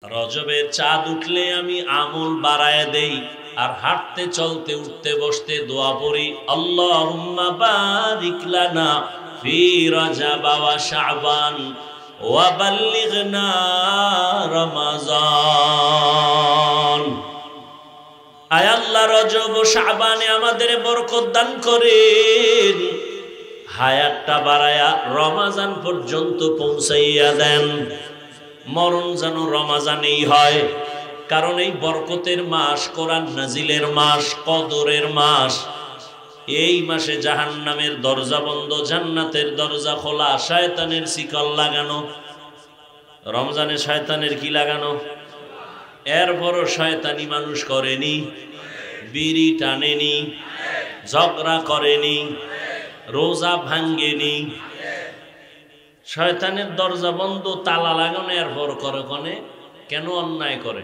রজবের চাঁদ উঠলে আমি আমল বাড়ায় দেই আর হাঁটতে চলতে উঠতে বসতে দোয়া পড়ি, আল্লাহুম্মা বারিক লানা ফি রজব ওয়া শাবান ওয়া বাল্লিগনা রমাজান। আয় আল্লাহ, রজব ও শাবানে আমাদের বরকত দান করেন, হায়াতটা বাড়ায়া রমাজান পর্যন্ত পৌঁছাইয়া দেন। মরণ যেন রমাজানেই হয়, কারণ এই বরকতের মাস, কোরআন নাজিলের মাস, কদরের মাস। এই মাসে জাহান্নামের দরজা বন্ধ, জান্নাতের দরজা খোলা, শয়তানের শিকল লাগানো। রমজানে শয়তানের কি লাগানো? এরপরও শয়তানি মানুষ করেনি, বিড়ি টানেনি, ঝগড়া করেনি, রোজা ভাঙ্গেনি। শয়তানের দরজা বন্ধ, তালা লাগানো, এরপর করে কনে কেন অন্যায় করে?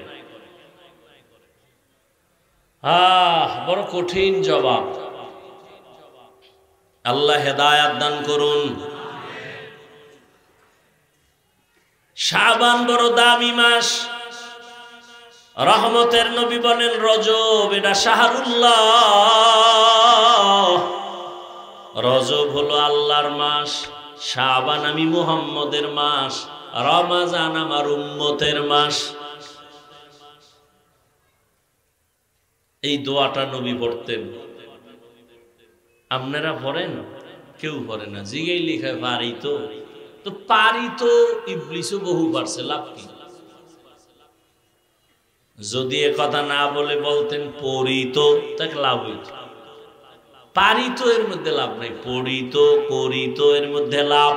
বড় কঠিন জবাব। আল্লাহ হেদায়াত দান করুন। শাবান বড় দামি মাস। রহমতের নবী বলেন রজব এটা শাহরুল্লাহ। রজব হলো আল্লাহর মাস, শাবান আমি মুহাম্মদের মাস, রমাজান আমার উম্মতের মাস। এই দোয়াটা নবী পড়তেন। আপনারা পড়েন? কেউ পড়ে না। জিগাই লিখায় পারি তো, তো পারি তো ইবলিসও বহু পারছে, লাভ কি? যদি এ কথা না বলে বলতেন পড়ি তো, তাকে লাভ হইত। পারি তো এর মধ্যে লাভ নাই, পড়ি তো করি তো এর মধ্যে লাভ।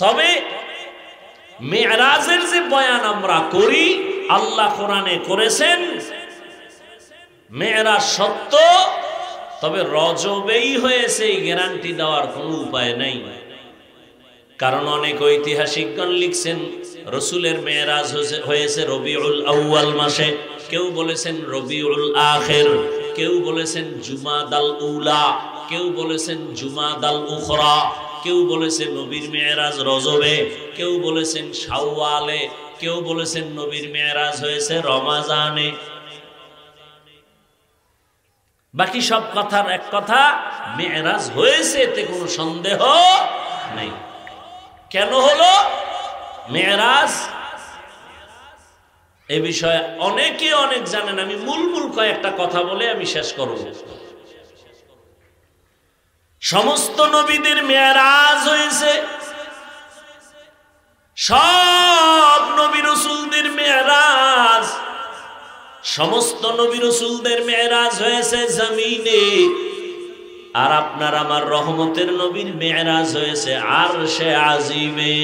তবে মেরাজের যে বয়ান আমরা করি, আল্লাহ কোরআনে করেছেন, মেরাজ সত্য, তবে রজবেই হয়েছে এই গ্যারান্টি দেওয়ার কোনো উপায় নাই। কারণ অনেক ঐতিহাসিকগণ লিখছেন রসুলের মেরাজ হয়েছে রবিউল আউয়াল মাসে, কেউ বলেছেন রবিউল আখির, কেউ বলেছেন জুমাদাল উলা, কেউ বলেছেন জুমাদাল উখরা, কেউ বলেছেন নবীর মেরাজ রজবে, কেউ বলেছেন শাওয়ালে, কেউ বলেছেন নবীর মেরাজ হয়েছে রমাজানে। বাকি সব কথার এক কথা, মেরাজ হয়েছে, এতে কোনো সন্দেহ নেই। কেন হলো মেরাজ? এই বিষয়ে অনেকে অনেক জানেন। আমি মূল কয়েকটা কথা বলে আমি শেষ করব। সমস্ত নবীদের মেরাজ হয়েছে, সব নবী রাসূলদের মেরাজ, সমস্ত নবী রাসূলদের মেরাজ হয়েছে জমিনে। আর আপনার আমার রহমতের নবীর মেরাজ হয়েছে আরশে আজিমে।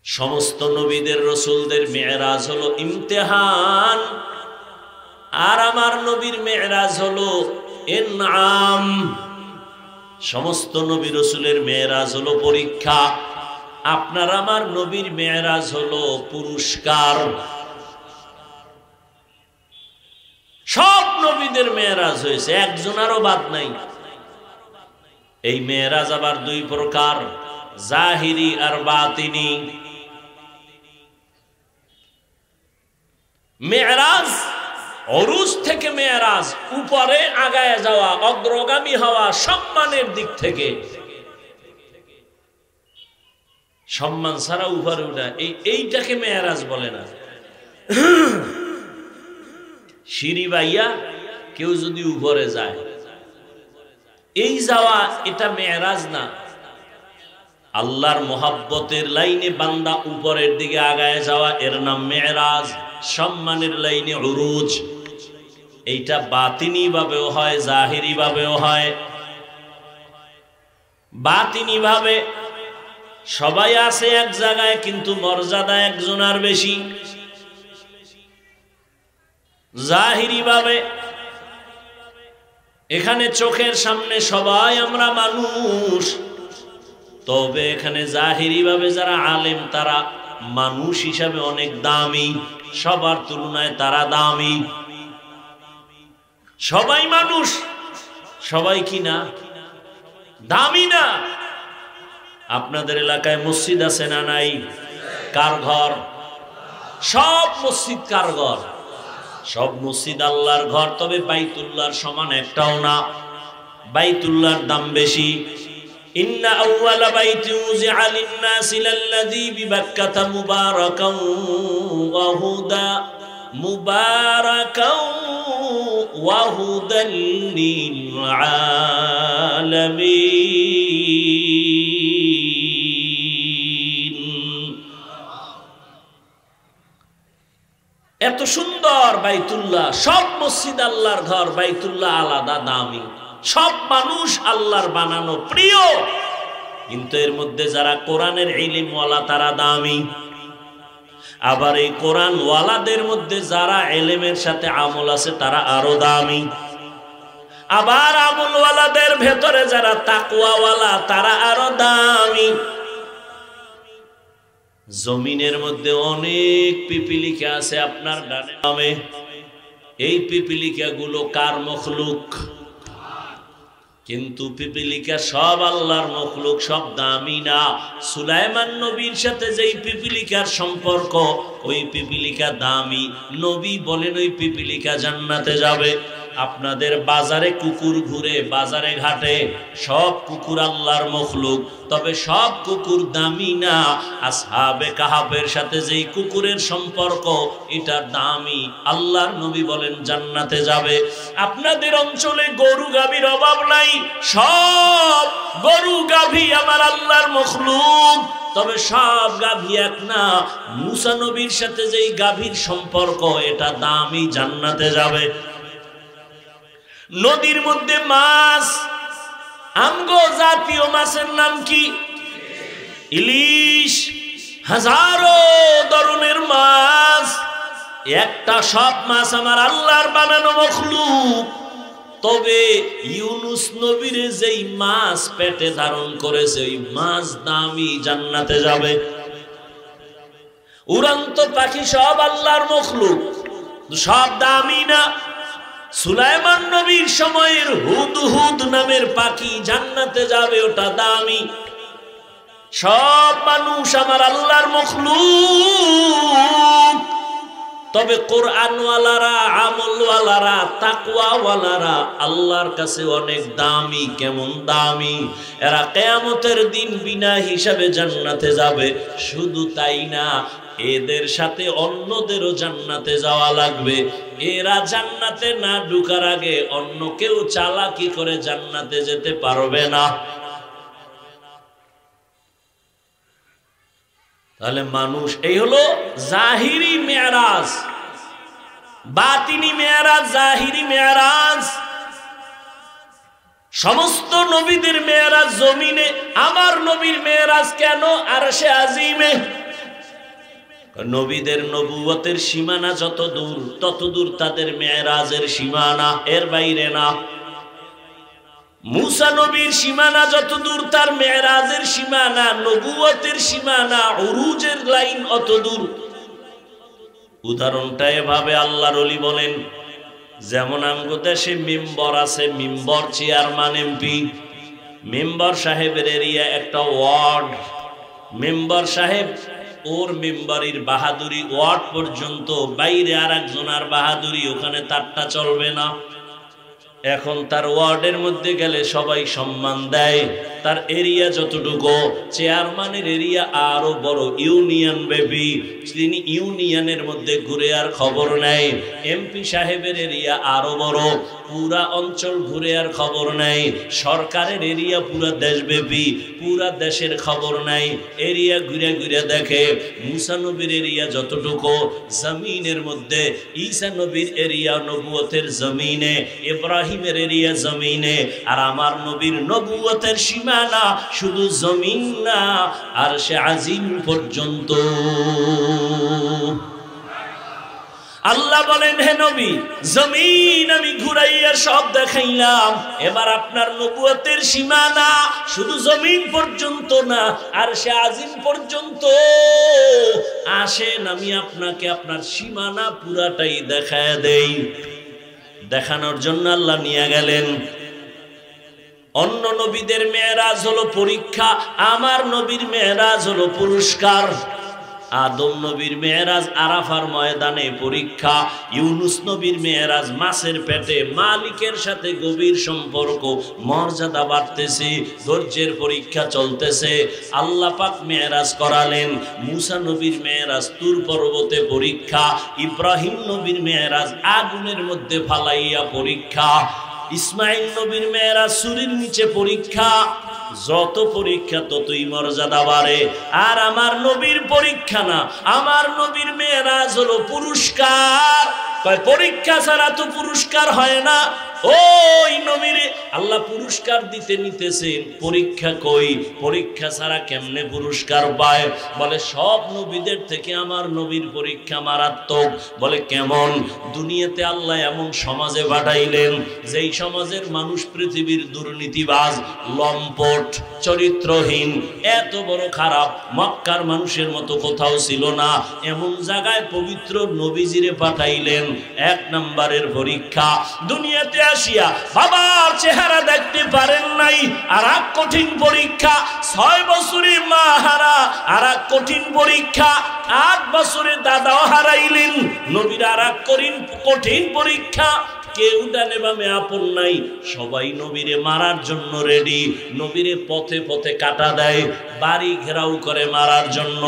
সমস্ত নবীদের রাসূলদের মেরাজ হলো ইমতিহান, আর আমার নবীর মেরাজ হলো ইনআম। সমস্ত নবী রাসূলের মেরাজ হলো পরীক্ষা, আপনার আমার নবীর মেরাজ হলো পুরস্কার। সব নবীদের মেরাজ হয়েছে, একজনেরও বাদ নাই। এই মেরাজ আবার দুই প্রকার, জাহিরি আর বাতিনি। মেরাজ অরুজ থেকে মেরাজ, উপরে আগায় যাওয়া, অগ্রগামী হওয়া, সম্মানের দিক থেকে। সম্মান ছাড়া উপরে উঠা, এইটাকে মেরাজ বলে না। সিঁড়ি বাইয়া কেউ যদি উপরে যায়, এই যাওয়া এটা মেরাজ না। আল্লাহর মোহাব্বতের লাইনে বান্দা উপরের দিকে আগায় যাওয়া, এর নাম মেরাজ। সম্মানের লাইনে উরুজ। এইটা বাতিনি ভাবেও হয়, জাহিরি ভাবেও হয়। বাতিনি ভাবে সবাই আছে এক জায়গায়, কিন্তু মর্যাদা একজনের বেশি। জাহিরি ভাবে এখানে চোখের সামনে সবাই আমরা মানুষ, তবে এখানে জাহিরি ভাবে যারা আলেম তারা মানুষ হিসাবে অনেক দামি, সবার তুলনায় তারা দামি। সবাই মানুষ, সবাই কি না দামি না? আপনাদের এলাকায় মসজিদ আছে না নাই? কার ঘর? সব মসজিদ কার ঘর? সব মসজিদ আল্লাহর ঘর। তবে বাইতুল্লাহর সমান একটাও না। বাইতুল্লাহর দাম বেশি। ইন্না আউওয়ালা বাইতিন উযিআ লিন-নাসি লাল্লাযী বিবাক্কাতা মুবারাকান ওয়া হুদা মুবারাকান ওয়া হুদাল লিল আলামিন। এত সুন্দর বাইতুল্লাহ। সব মসজিদ আল্লাহর ঘর, বাইতুল্লাহ আলাদা দামি। সব মানুষ আল্লাহর বানানো, প্রিয়। কিন্তু এর মধ্যে যারা কোরআনের ইলমওয়ালা তারা দামি। আবার এই কোরআন ওয়ালাদের মধ্যে যারা ইলমের সাথে আমল আছে তারা আরো দামি। আবার আমল ওয়ালাদের ভেতরে যারা তাকওয়া ওয়ালা তারা আরো দামি। জমিনের মধ্যে অনেক পিপিলিকা আছে আপনার ডানে বামে। এই পিপিলিকা গুলো কার মখলুক? কিন্তু পিপিলিকা সব আল্লাহর মখলুক, সব দামি না। সুলাইমান নবীর সাথে যেই পিপিলিকার সম্পর্ক, ওই পিপিলিকা দামি। নবী বলেন ওই পিপিলিকা জান্নাতে যাবে। আপনাদের বাজারে কুকুর ঘুরে, বাজারে ঘাটে, সব কুকুর আল্লাহর মখলুক, তবে সব কুকুর দামি না। আসহাবে কাহাফের সাথে যেই কুকুরের সম্পর্ক, এটা দামি। আল্লাহর নবী বলেন জান্নাতে যাবে। আপনাদের অঞ্চলে গরু গাভীর অভাব নাই, সব গরু গাভী আমার আল্লাহর মখলুক, তবে সব গাভী এক না। মুসা নবীর সাথে যেই গাভীর সম্পর্ক, এটা দামি, জান্নাতে যাবে। নদীর মধ্যে মাছ, আমগো জাতীয় মাছের নাম কি? ইলিশ। হাজারো ধরনের মাছ, একটা সব মাছ আমার আল্লাহর বানানো মখলুক। তবে ইউনুস নবীর যেই মাছ পেটে ধারণ করেছে, ওই মাছ দামি, জান্নাতে যাবে। উড়ন্ত পাখি সব আল্লাহর মখলুক, সব দামি না। সুলাইমান নবীর সময়ের হুদহুদ নামের পাখি জান্নাতে যাবে, ওটা দামি। সব মানুষ আমার আল্লাহর মখলুক, তবে কোরআনওয়ালারা, আমলওয়ালারা, তাকওয়াওয়ালারা আল্লাহর কাছে অনেক দামি। কেমন দামি? এরা কিয়ামতের দিন বিনা হিসাবে জান্নাতে যাবে। শুধু তাই না, এদের সাথে অন্যদেরও জান্নাতে যাওয়া লাগবে। এরা জান্নাতে না ঢোকার আগে অন্য কেউ চালাকি করে জান্নাতে যেতে পারবে না। তাহলে মানুষ, এই হলো জাহিরি মেরাজ, বাতিনি মেরাজ, জাহিরি মেরাজ। সমস্ত নবীদের মেরাজ জমিনে, আমার নবীর মেরাজ কেন আরশে আজিমে? নবীদের নবুয়তের সীমানা যত দূর, তত দূর তাদের মেরাজের সীমানা, এর বাইরে না। মুসা নবীর সীমানা যত দূর, তার মেরাজের সীমানা, নবুয়তের সীমানা, উরুজের লাইন অত দূর। উদাহরণটা এভাবে আল্লাহর ওলি বলেন, যেমন আমগো দেশে মেম্বর আছে, মেম্বর চেয়ারম্যান, এমপি। মেম্বর সাহেবের এরিয়া একটা ওয়ার্ড। মেম্বর সাহেব ওর মেম্বারির বাহাদুরি ওয়ার্ড পর্যন্ত, বাইরে আর একজনের বাহাদুরি, ওখানে তারটা চলবে না। এখন তার ওয়ার্ডের মধ্যে গেলে সবাই সম্মান দেয়। তার এরিয়া যতটুকু, চেয়ারম্যানের এরিয়া আরো বড়, ইউনিয়ন বেবি। তিনি ইউনিয়নের মধ্যে ঘুরে আর খবর নেয়। এমপি সাহেবের এরিয়া আরো বড়, পুরা অঞ্চল ঘুরে আর খবর নেয়। সরকারের এরিয়া পুরা দেশব্যাপী, পুরা দেশের খবর নাই, এরিয়া ঘুরে ঘুরে দেখে। মুসা নবীর এরিয়া যতটুকু জমিনের মধ্যে, ঈসা নবীর এরিয়া নবুয়তের জমিনে, ইব্রাহিমের এরিয়া জমিনে। আর আমার নবীর নবুয়তের সীমানা শুধু জমিন না, আরশে আজিম পর্যন্ত। আল্লাহ বলেন, হে নবী, জমিন আমি ঘুরাইয়া সব দেখাইলাম। এবার আপনার নবুয়তের সীমানা শুধু জমিন পর্যন্ত না, আরশে আজিম পর্যন্ত। আসেন আমি আপনাকে আপনার সীমানা পুরাটাই দেখায় দেই। দেখানোর জন্য আল্লাহ নিয়ে গেলেন। অন্য নবীদের মেরাজ হলো পরীক্ষা, আমার নবীর মেরাজ হলো পুরস্কার। আদম নবীর মেরাজ আরাফার ময়দানে পরীক্ষা, ইউনুস নবীর মেরাজ মাছের পেটে, মালিকের সাথে গভীর সম্পর্ক, মর্যাদা বাড়তেছে, ধৈর্যের পরীক্ষা চলতেছে। আল্লাহ পাক মেরাজ করালেন। মুসা নবীর মেরাজ তুর পর্বতে পরীক্ষা, ইব্রাহিম নবীর মেরাজ আগুনের মধ্যে ফালাইয়া পরীক্ষা, ইসমাইল নবীর মেরাজ সূর্যের নিচে পরীক্ষা। যত পরীক্ষা ততই মর্যাদা বাড়ে। আর আমার নবীর পরীক্ষা না, আমার নবীর মেরাজ হলো পুরস্কার। পরীক্ষা ছাড়া তো পুরস্কার হয় না। ওই নবীর আল্লাহ পুরস্কার দিতে নিতেছেন, পরীক্ষা কই? পরীক্ষা ছাড়া কেমনে পুরস্কার পায়? বলে সব নবীদের থেকে আমার নবীর পরীক্ষা মারাত্মক। বলে কেমন? দুনিয়াতে আল্লাহ এমন সমাজে পাঠাইলেন যেই সমাজের মানুষ পৃথিবীর দুর্নীতিবাজ, লম্পট, চরিত্রহীন, এত বড় খারাপ, মক্কার মানুষের মতো কোথাও ছিল না। এমন জায়গায় পবিত্র নবীজিরে পাঠাইলেন। এক নম্বরের পরীক্ষা, দুনিয়াতে আসিয়া বাবার চেহারা দেখতে পারেন নাই, আর এক কঠিন পরীক্ষা। 6 বছরে মা হারা, আর এক কঠিন পরীক্ষা। 8 বছরে দাদাও হারাইলেন, নবীর আর এক কঠিন পরীক্ষা। কেউ ডানে বামে আপন নাই, সবাই নবীরে মারার জন্য রেডি। নবীরে পথে পথে কাটা দেয়, বাড়ি ঘেরাও করে মারার জন্য।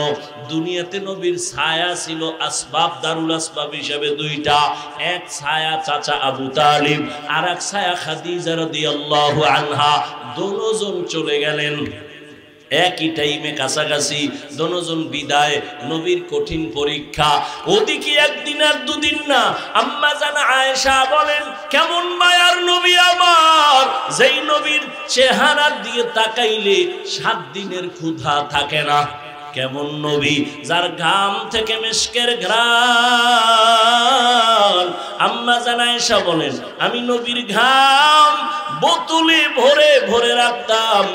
দুনিয়াতে নবীর ছায়া ছিল আসবাব, দারুল আসবাব হিসেবে দুইটা। এক ছায়া চাচা আবু তালিব, আর এক ছায়া খাদিজা রাদিয়াল্লাহু আনহা। দুজন চলে গেলেন একই টাইমে, কাছাকাছি। দুজন বিদায়, নবীর কঠিন পরীক্ষা। ওদিকে একদিন আর দুদিন না। আম্মা জান আয়েশা বলেন, কেমন মায়ার নবী আমার, যেই নবীর চেহারার দিকে তাকাইলে 7 দিনের ক্ষুধা থাকে না। কেমন নবী, যার ঘাম থেকে মিশকের ঘ্রাণ। আম্মা জান আয়েশা বলেন, আমি নবীর ঘাম বোতলে ভরে ভরে রাখতাম।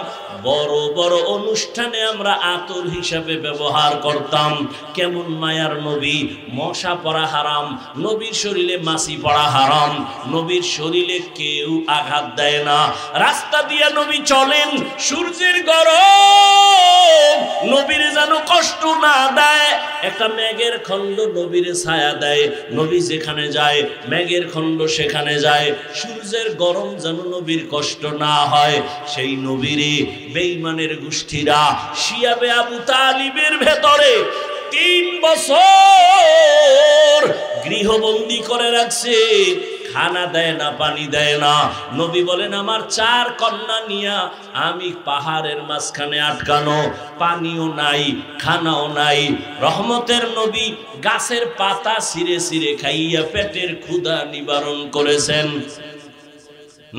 বড় বড় অনুষ্ঠানে আমরা আতর হিসাবে ব্যবহার করতাম। কেমন মায়ার নবী, মশা পড়া হারাম, নবীর শরীরে মাছি পড়া হারাম, নবীর শরীরে কেউ আঘাত দেয় না। রাস্তা দিয়ে নবী চলেন, সূর্যের গরম নবীর যেন কষ্ট না দেয়। একটা মেঘের খণ্ড নবীর ছায়া দেয়, নবী যেখানে যায় মেঘের খণ্ড সেখানে যায়। সূর্যের গরম যেন নবীর কষ্ট না হয়। সেই নবীরে বেঈমানের গোষ্ঠীরা শিয়াবে আবু তালিবের ভেতরে 3 বছর গৃহবন্দী করে রাখছে। খানা দেয় না, পানি দেয় না। নবী বলেন, আমার 4 কন্যা নিয়া আমি পাহাড়ের মাঝখানে আটকানো, পানিও নাই, খানাও নাই। রহমতের নবী গাছের পাতা ছিঁড়ে ছিঁড়ে খাইয়া পেটের ক্ষুধা নিবারণ করেছেন।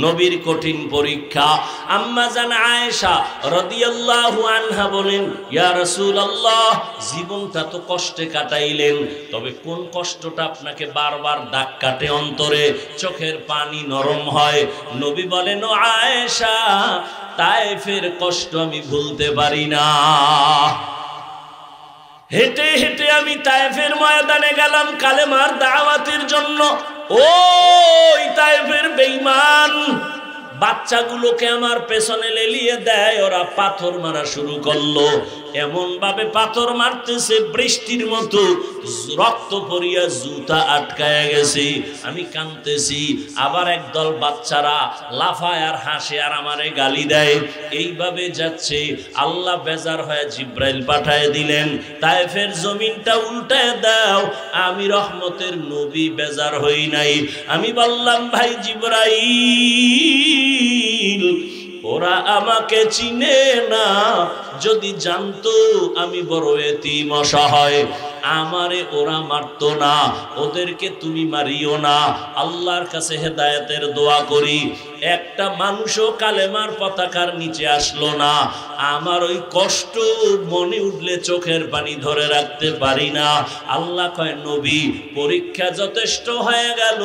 নবীর কঠিন পরীক্ষা। আম্মা জান আয়েশা রাদিয়াল্লাহু আনহা বলেন, ইয়া রাসূলুল্লাহ, জীবনটা তো কষ্টে কাটাইলেন, তবে কোন কষ্টটা আপনাকে বারবার দাগ কাটে অন্তরে, চোখের পানি নরম হয়? নবী বলেন, ও আয়েশা, তায়েফের কষ্ট আমি ভুলতে পারি না। হেঁটে হেঁটে আমি তায়েফের ময়দানে গেলাম কালেমার দাওয়াতের জন্য। ওই তায়েফের বেঈমান বাচ্চাগুলোকে আমার পেছনে লেলিয়ে দেয়, ওরা পাথর মারা শুরু করলো। এমন ভাবে পাথর মারতেছে বৃষ্টির মতো, রক্ত পড়িয়া জুতা আটকায় গেছে। আমি কাঁদতেছি। আবার একদল বাচ্চারা লাফায় আর হাসে আর আমারে গালি দেয়। এইভাবে যাচ্ছে। আল্লাহ বেজার হয়ে জিব্রাইল পাঠায় দিলেন, তায়েফের জমিনটা উল্টায় দাও। আমি রহমতের নবী বেজার হই নাই। আমি বললাম, ভাই জিব্রাইল, ওরা আমাকে চিনে না, যদি জানতো আমি বড় এতিম অসহায়, আমারে ওরা মারতো না, ওদেরকে তুমি মারিও না। আল্লাহর কাছে হেদায়েতের দোয়া করি, একটা মানুষও কালেমার পতাকার নিচে আসলো না। আমার ওই কষ্ট মনে উঠলে চোখের পানি ধরে রাখতে পারি না। আল্লাহ কয়, নবী, পরীক্ষা যথেষ্ট হয়ে গেল,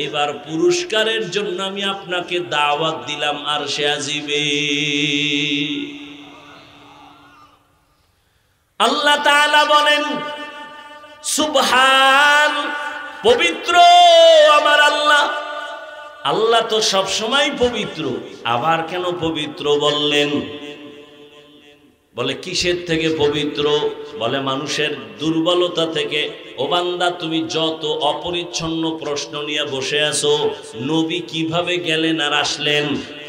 এবার পুরস্কারের জন্য আমি আপনাকে দাওয়াত দিলাম আরশে আজিমে। আল্লাহ তাআলা বলেন, সুবহান, পবিত্র আমার আল্লাহ, আল্লাহ তো সব সময় পবিত্র, আবার কেন পবিত্র বললেন? বলে কিসের থেকে পবিত্র? বলে মানুষের দুর্বলতা থেকে। ও বান্দা, তুমি যত অপরিচ্ছন্ন প্রশ্ন নিয়ে বসে আছো, নবী কিভাবে গেলেন আর আসলেন,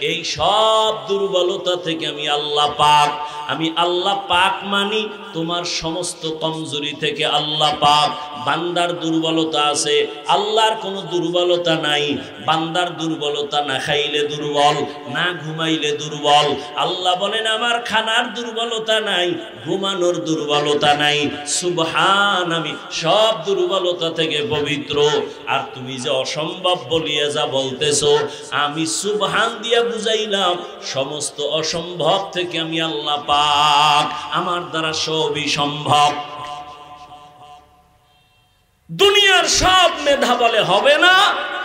এই সব দুর্বলতা থেকে আমি আল্লাহ পাক। আমি আল্লাহ পাক মানি তোমার সমস্ত কমজোরি থেকে আল্লাহ পাক। বান্দার দুর্বলতা আছে, আল্লাহর কোনো দুর্বলতা নাই। বান্দার দুর্বলতা না খাইলে দুর্বল, না ঘুমাইলে দুর্বল। আল্লাহ বলেন আমার খানার দুর্বলতা নাই, ঘুমানোর দুর্বলতা নাই। সুবহান, আমি সব দুর্বলতা থেকে পবিত্র। আর তুমি যে অসম্ভব বলিয়া যা বলতেছো, আমি সুবহান দিয়া বুঝাইলাম সমস্ত অসম্ভব থেকে আমি আল্লাহ পাক, আমার দ্বারা সবই সম্ভব। দুনিয়ার সব মেধা বলে হবে না,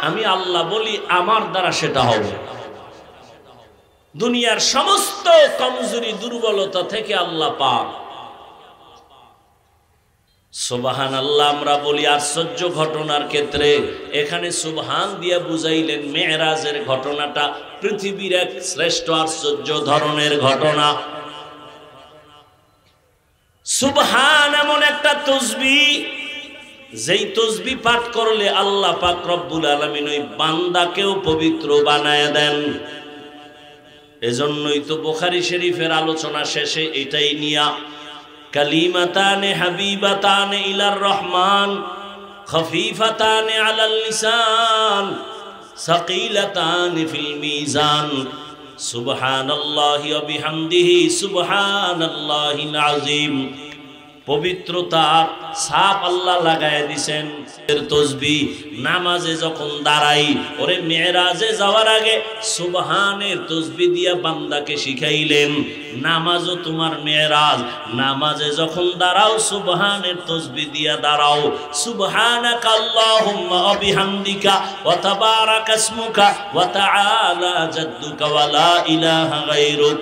আমি আল্লাহ বলি আমার দ্বারা সেটা হবে। দুনিয়ার সমস্ত কমজোরি দুর্বলতা থেকে আল্লাহ পাক। সুবহানাল্লাহ আমরা বলি আশ্চর্য ঘটনার ক্ষেত্রে, এখানে সুবহান দিয়া বুঝাইলেন মেরাজের ঘটনাটা পৃথিবীর এক শ্রেষ্ঠ আশ্চর্য ধরনের ঘটনা। সুবহান এমন একটা তাসবিহ, যেই তাসবিহ পাঠ করলে আল্লাহ পাক রব্বুল আলামিন ওই বান্দাকেও পবিত্র বানায় দেন। এজন্যই তো বুখারী শরীফের আলোচনা শেষে এটাই নিয়া, কালিমাতানে হাবিবাতানে ইলার রহমান খফিফাতানে আলাল লিসান সাকিলাতানে ফিল মিজান সুবহানাল্লাহি ওয়া বিহামদিহি সুবহানাল্লাহিল আযীম। পবিত্রতা ছাপ আল্লাহ লাগায় দিছেন। তাসবিহ নামাজে যখন দাঁড়াই, ওরে মেরাজে যাওয়ার আগে সুবহানের তাসবিহ দিয়া বান্দাকে শিখাইলেন। নামাজও তোমার মেরাজ, নামাজে যখন দাঁড়াও সুবহানের তাসবিহ দিয়া দাঁড়াও। সুবহানাকা আল্লাহুম্মা ওয়া বিহামদিকা ওয়া তাবারাকা ইসমুকা ওয়া তাআলা জাদ্দুকা ওয়া লা ইলাহা গায়রুক।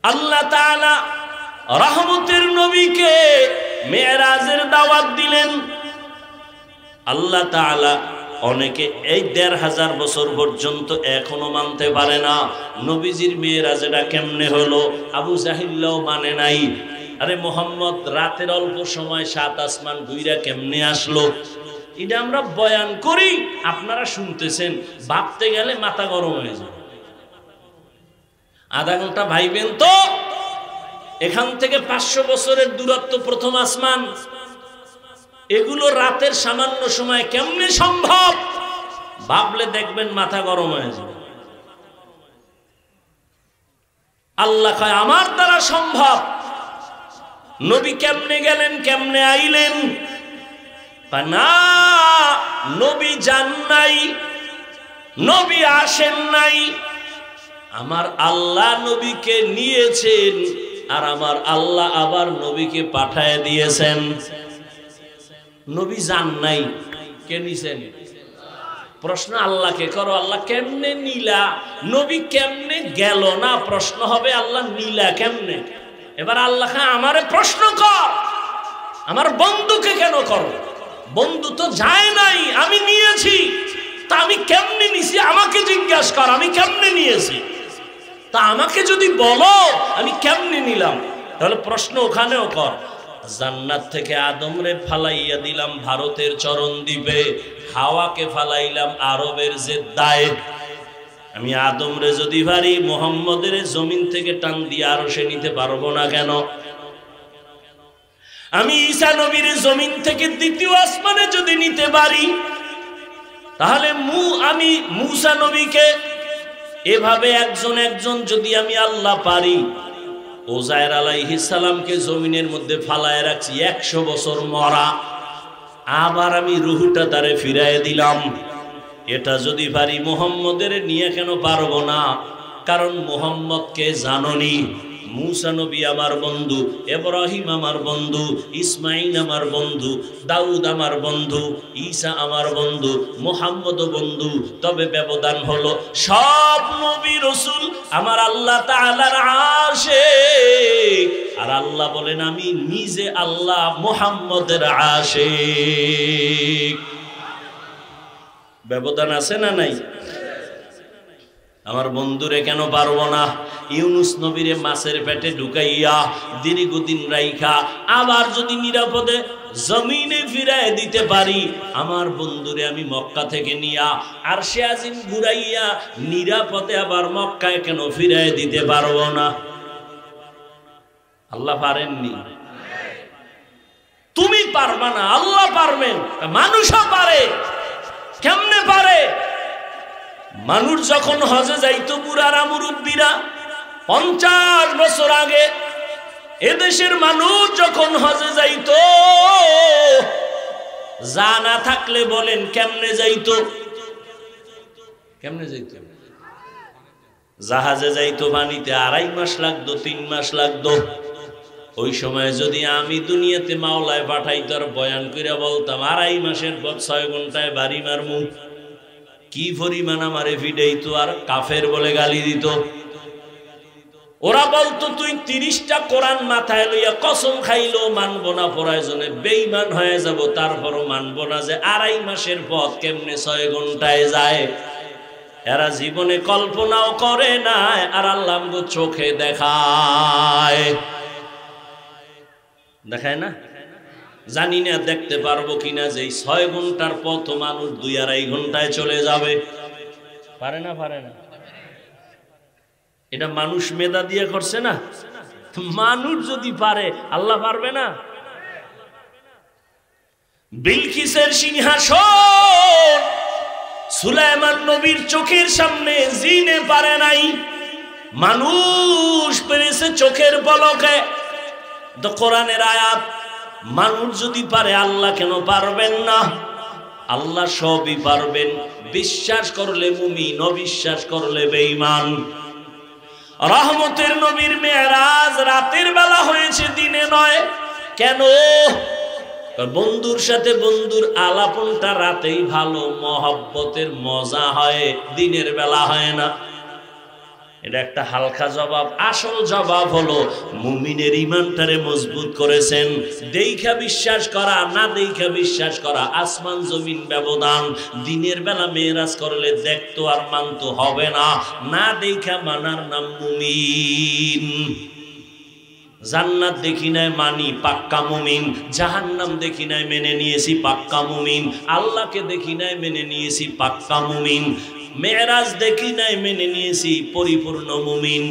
আল্লাহ তাআলা রহমতের নবীকে মেরাজের দাওয়াত দিলেন। আল্লাহ তাআলা অনেকে এই ১৫০০ বছর পর্যন্ত এখনো মানতে পারে না নবীজির মেরাজটা কেমনে হলো। আবু জাহিল্লাও মানে নাই। আরে মোহাম্মদ রাতের অল্প সময় ৭ আসমান ঘুইরা কেমনে আসলো? এটা আমরা বয়ান করি, আপনারা শুনতেছেন, ভাবতে গেলে মাথা গরম হয়ে যায়। আধা ঘন্টা ভাইবেন তো, এখান থেকে ৫০০ বছরের দূরত্ব প্রথম আসমান, এগুলো রাতের সামান্য সময় কেমনে সম্ভব? ভাবলে দেখবেন মাথা গরম হয়ে যাবে। আল্লাহ কয় আমার দ্বারা সম্ভব। নবী কেমনে গেলেন, কেমনে আইলেন? না, নবী যান নাই, নবী আসেন নাই, আমার আল্লাহ নবীকে নিয়েছেন, আর আমার আল্লাহ আবার নবীকে পাঠায় দিয়েছেন। নবী যান নাই, কে নিছেন? প্রশ্ন আল্লাহকে করো, আল্লাহ কেমনে নিলা? নবী কেমনে গেল না, প্রশ্ন হবে আল্লাহ নিলা কেমনে? এবার আল্লাহ আমারে প্রশ্ন কর, আমার বন্ধুকে কেন করো? বন্ধু তো যায় নাই, আমি নিয়েছি। তা আমি কেমনে নিছি আমাকে জিজ্ঞাসা কর, আমি কেমনে নিয়েছি? তা আমাকে যদি বলো আমি কেমনে নিলাম, তাহলে প্রশ্ন ওখানেও কর। জান্নাত থেকে আদমরে ফালাইয়া দিলাম ভারতের চরণ দ্বীপে, হাওয়াকে ফালাইলাম আরবের জেদ্দায়। আমি আদমরে যদি পারি মুহাম্মদের জমিন থেকে টান দিয়ে আরো সে নিতে পারবো না কেন? আমি ঈসা নবীর জমিন থেকে দ্বিতীয় আসমানে যদি নিতে পারি, তাহলে আমি মূসা নবীকে এভাবে একজন একজন যদি আমি আল্লাহ পারি, ওজায়ের আলাইহিস সালামকে জমিনের মধ্যে ফালায় রাখছি ১০০ বছর মরা, আবার আমি রুহুটা তারে ফিরায় দিলাম। এটা যদি পারি মুহাম্মদের নিয়ে কেন পারবো না? কারণ মুহাম্মদকে জাননি। মূসা নবী আমার বন্ধু, ইব্রাহিম আমার বন্ধু, ইসমাইল আমার বন্ধু, দাউদ আমার বন্ধু, ঈসা আমার বন্ধু, মুহাম্মদও বন্ধু। তবে ব্যবধান হলো সব নবী রাসূল আমার আল্লাহ তাআলার আশিক, আর আল্লাহ বলেন আমি নিজে আল্লাহ মুহাম্মদের আশিক। ব্যবধান আছে না নাই? আমার বন্ধুরে কেন পারবো না? ইউনুস নবীরে মাছের পেটে ঢুকাইয়া দীর্ঘদিন রাইখা আবার যদি নিরাপদে জমিনে ফিরায় দিতে পারি, আমার বন্ধুরে আমি মক্কা থেকে নিয়া আরশে আজিম ঘুরাইয়া নিরাপদে আবার মক্কায় কেন ফিরায় দিতে পারবো না? আল্লাহ পারেননি? তুমি পারবা না, আল্লাহ পারবেন। মানুষও পারে। কেমনে পারে? মানুষ যখন হজে যাইতো, বুড়ারা মুরব্বীরা 50 বছর আগে এদেশের মানুষ যখন হজে যাইতো, জানা থাকলে বলেন কেমনে যাইতো? কেমনে যাইতো? জাহাজে যাইতো, পানিতে 2.5 মাস লাগতো, 3 মাস লাগতো। ওই সময় যদি আমি দুনিয়াতে মাওলায় পাঠাইতো আর বয়ান করে বলতাম 2.5 মাসের পর 6 ঘন্টায় বাড়ি মারমু, কি পরিমাণ আমারে ফিডাইতো আর কাফের বলে গালি দিত। ওরা বলতো তুই 30টা কোরআন মাথায় লইয়া কসম খাইলেও মানবো না, প্রয়োজনে বেঈমান হয়ে যাব, তারপরও মানবো না যে 2.5 মাসের পথ কেমনে 6 ঘন্টায় যায়। এরা জীবনে কল্পনাও করে না, আর আল্লাহ আমগো চোখে দেখায়। দেখায় না? জানি না দেখতে পারবো কিনা যে 6 ঘন্টার পথ মানুষ 2-2.5 ঘন্টায় চলে যাবে। পারে না? পারে না? এটা মানুষ মেধা দিয়ে করছে না? মানুষ যদি পারে, আল্লাহ পারবে না? বিলকিসের সিংহাসন সুলাইমান নবীর চোখের সামনে জিনে পারে নাই, মানুষ পেরেছে চোখের পলকে। তো কোরআনের আয়াত, মানুষ যদি পারে আল্লাহ কেন পারবেন না? আল্লাহ সবই পারবেন। বিশ্বাস করলে মুমিন, অবিশ্বাস করলে বেঈমান। রহমতের নবীর মেরাজ রাতের বেলা হয়েছে, দিনে নয়। কেন? বন্ধুর সাথে বন্ধুর আলাপনটা রাতেই ভালো, মহব্বতের মজা হয়, দিনের বেলা হয় না। এটা একটা হালকা জবাব। আসল জবাব হলো মুমিনের ঈমানটারে মজবুত করেছেন। দেখা বিশ্বাস করা, না দেখা বিশ্বাস করা, আসমান জমিন ব্যবধান। দিনের বেলা মেরাজ করলে দেখতো আর মানতো হবে না, না দেখা মানার নাম মুমিন। জান্নাত দেখি নাই মানি, পাক্কা মুমিন। জাহান্নাম দেখি নাই মেনে নিয়েছি, পাক্কা মুমিন। আল্লাহকে দেখি নাই মেনে নিয়েছি, পাক্কা মুমিন। মেরাজ দেখি নাই মেনে নিয়েছি, পরিপূর্ণ মুমিন।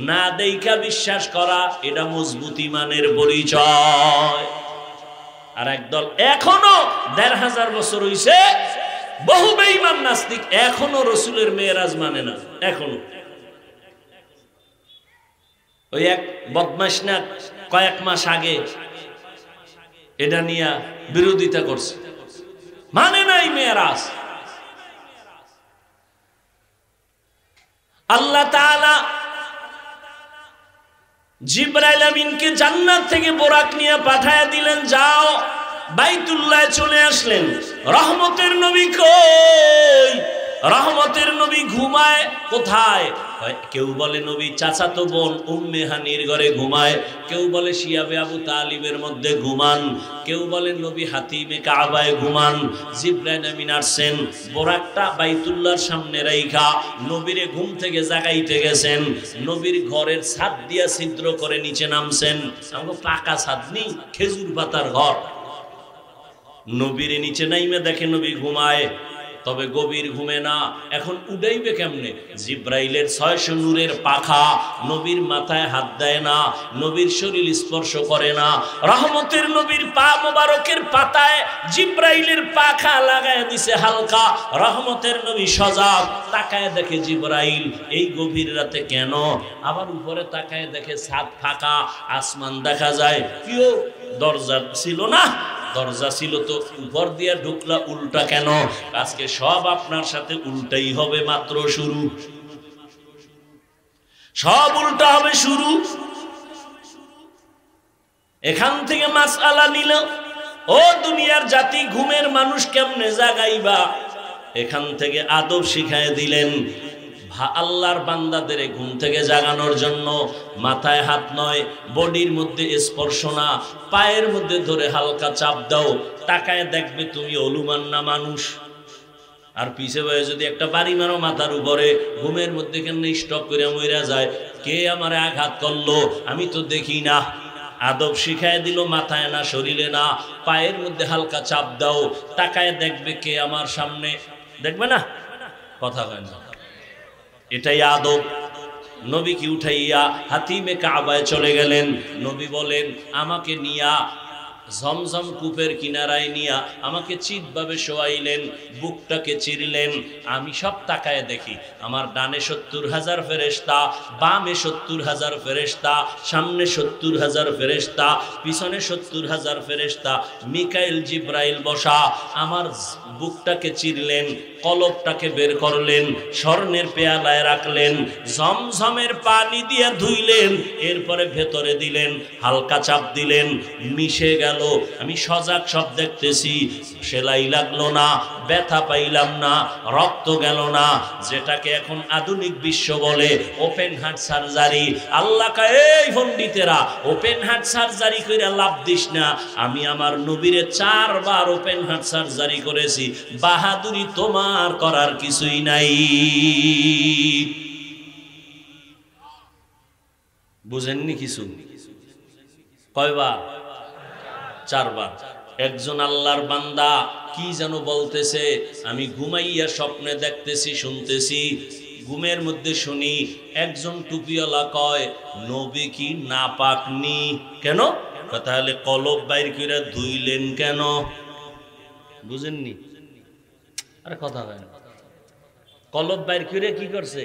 না দেখা বিশ্বাস করা, এটা মজবুত ঈমানের পরিচয়। আর একদল এখনো 1500 বছর হইছে, বহু বেঈমান নাস্তিক এখনো রাসূলের মেরাজ মানে না। এখনো ওই এক বদমাশ না কয়েক মাস আগে এটা নিয়ে বিরোধিতা করছে, মানে নাই মেরাজ। আল্লাহ তাআলা জিবরাইল আমিনকে জান্নাত থেকে বোরাক নিয়ে পাঠায় দিলেন, যাও বাইতুল্লাহ চলে আসলেন। রহমতের নবী কই? রহমতের নবী ঘুমায় কোথায়? কেউ বলে নবী চাচাতো বোন উম্মে হানির ঘরে ঘুমায়, কেউ বলে শিয়াবে আবু তালিবের মধ্যে ঘুমান, কেউ বলে নবী হাতিমে কাবায় ঘুমান। জিবরাইল আমিন আসছেন, বোরাকটা বাইতুল্লাহর সামনে রাইখা নবীরে ঘুম থেকে জাগাইতে গেছেন। নবীর ঘরের ছাদ দিয়া ছিদ্র করে নিচে নামছেন। আমাকে পাকা ছাদ নেই, খেজুর পাতার ঘর। নবীরে নিচে নাইমে দেখে নবী ঘুমায়, তবে গভীর ঘুমে না। এখন উড়াইবে কেমনে? জিব্রাইলের 600 নূরের পাখা নবীর মাথায় হাত দেয় না, নবীর শরীর স্পর্শ করে না। রহমতের নবীর পা মোবারকের পাতায় জিব্রাইলের পাখা লাগায় দিছে হালকা। রহমতের নবী সজাগ, তাকায় দেখে জিব্রাইল এই গভীর রাতে কেন? আবার উপরে তাকায় দেখে ছাদ ফাঁকা, আসমান দেখা যায়। কেউ দরজা ছিল না? দরজা ছিল তো, উপর দিয়ে ঢুকলা উল্টা কেন? আজকে সব আপনার সাথে উল্টাই হবে, মাত্র শুরু। সব উল্টা হবে, শুরু। এখান থেকে মাসআলা নিল, ও দুনিয়ার জাতি ঘুমের মানুষ কেমনে জাগাইবা? এখান থেকে আদব শিখায় দিলেন। আল্লাহর বান্দাদের ঘুম থেকে জাগানোর জন্য মাথায় হাত নয়, বডির মধ্যে স্পর্শ না, পায়ের মধ্যে ধরে হালকা চাপ দাও। তাকায় দেখবে তুমি অলুমান না মানুষ। আর পিছে বয়ে যদি একটা বাড়ি মারো মাথার উপরে, ঘুমের মধ্যে কেন স্টক করে মইরা যায়, কে আমারে আঘাত করলো আমি তো দেখি না। আদব শিখায় দিল, মাথায় না, শরীরে না, পায়ের মধ্যে হালকা চাপ দাও, তাকায় দেখবে কে আমার সামনে, দেখবে না, কথা হয় না। এটাই আদব। নবী কি উঠাইয়া হাতিমে কাবায় চলে গেলেন। নবী বলেন, আমাকে নিয়া ঝমঝম কূপের কিনারায় নিয়া আমাকে চিৎভাবে শোয়াইলেন, বুকটাকে চিরলেন। আমি সব তাকায় দেখি, আমার ডানে ৭০,০০০ ফেরেশতা, বামে ৭০,০০০ ফেরেশতা, সামনে ৭০,০০০ ফেরেশতা, পিছনে ৭০,০০০ ফেরেশতা, মিকাইল জিব্রাইল বসা। আমার বুকটাকে চিরলেন, কলবটাকে বের করলেন, স্বর্ণের পেয়ালায় রাখলেন, ঝমঝমের পানি দিয়ে ধুইলেন, এরপরে ভেতরে দিলেন, হালকা চাপ দিলেন, মিশে গেল। আমি সজাগ, সব দেখতেছি, সেলাই লাগলো না, ব্যথা পাইলাম না, রক্ত গেল না, যেটাকে এখন আধুনিক বিশ্ব বলে ওপেন হার্ট সার্জারি। আল্লাহ কয়, এই পণ্ডিতেরা, ওপেন হার্ট সার্জারি করে লাভ দিস না। আমি আমার নবীরে 4 বার ওপেন হার্ট সার্জারি করেছি, বাহাদুরি তোমার করার কিছুই নাই। বুঝেননি কিছু? কয়বার? 4 বার। একজন আল্লাহর বান্দা কি যেন বলতেছে, আমি ঘুমাইয়া স্বপ্নে দেখতেছি, শুনতেছি, ঘুমের মধ্যে শুনি একজন টুপিওয়ালা কয়, নবী কি নাপাক নি? কেন? তাহলে কলব বাইর করে ধুইলেন কেন? বুঝেননি? আরে কথা হয় না। কলব বাইর করে কি করছে?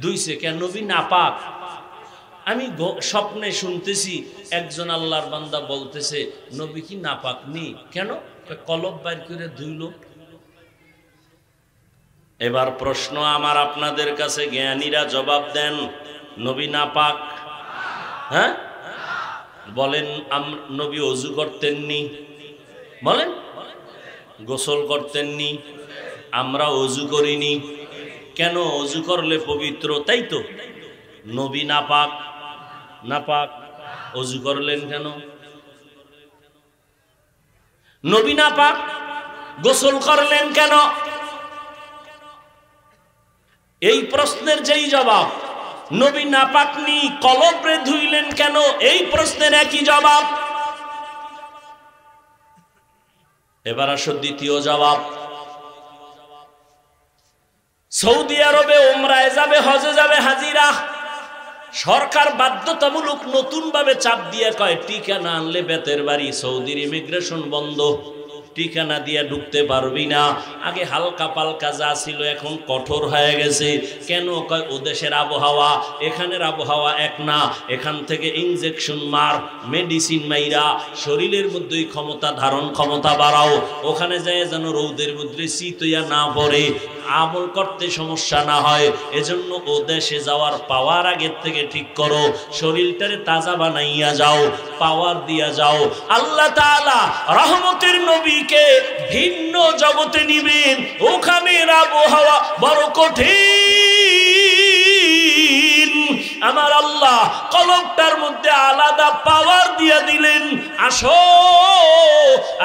ধুইছে কেন? নবী নাপাক। আমি স্বপ্নে শুনতেছি একজন আল্লাহর বান্দা বলতেছে, নবী কি নাপাক নি? কেন? কলব বাইর করে ধুইল। এবার প্রশ্ন আমার আপনাদের কাছে, জ্ঞানীরা জবাব দেন, নবী নাপাক? হ্যাঁ বলেন। নবী ওযু করতেননি? বলেন। গোসল করতেননি? আমরা ওযু করিনি কেন? ওযু করলে পবিত্র, তাই তো। নবী নাপাক? নাপাক, ওযু করলেন কেন? নবী নাপাক, গোসল করলেন কেন? এই প্রশ্নের যেই জবাব, নবী নাপাক নি, কলবরে ধুইলেন কেন, এই প্রশ্নের একই জবাব। এবার আসো দ্বিতীয় জবাব। সৌদি আরবে উমরায় যাবে, হজে যাবে হাজিরা, সরকার বাধ্যতামূলক নতুন ভাবে চাপ দিয়ে কয়, টিকা না আনলে বেতের বাড়ি, সৌদির ইমিগ্রেশন বন্ধ, টিকা না দিয়ে ঢুকতে পারবি না। আগে হালকা পালকা যা ছিল এখন কঠোর হয়ে গেছে। কেন? কয় ও দেশের আবহাওয়া এখানের আবহাওয়া এক না, এখান থেকে ইনজেকশন মার, মেডিসিন মাইরা শরীরের মধ্যে ক্ষমতা, ধারণ ক্ষমতা বাড়াও, ওখানে যায় যেন রৌদের মধ্যে শীতইয়া না পড়ে, আমল করতে সমস্যা না হয়। এজন্য ও দেশে যাওয়ার পাওয়ার আগের থেকে ঠিক করো, শরীরটারে তাজা বানাইয়া যাও, পাওয়ার দিয়া যাও। আল্লাহ তাআলা রহমতের নবীকে ভিন্ন জগতে নিবেন, ওখানের আবহাওয়া বড় কঠিন। আমার আল্লাহ কলবটার মধ্যে আলাদা পাওয়ার দিয়া দিলেন, আসো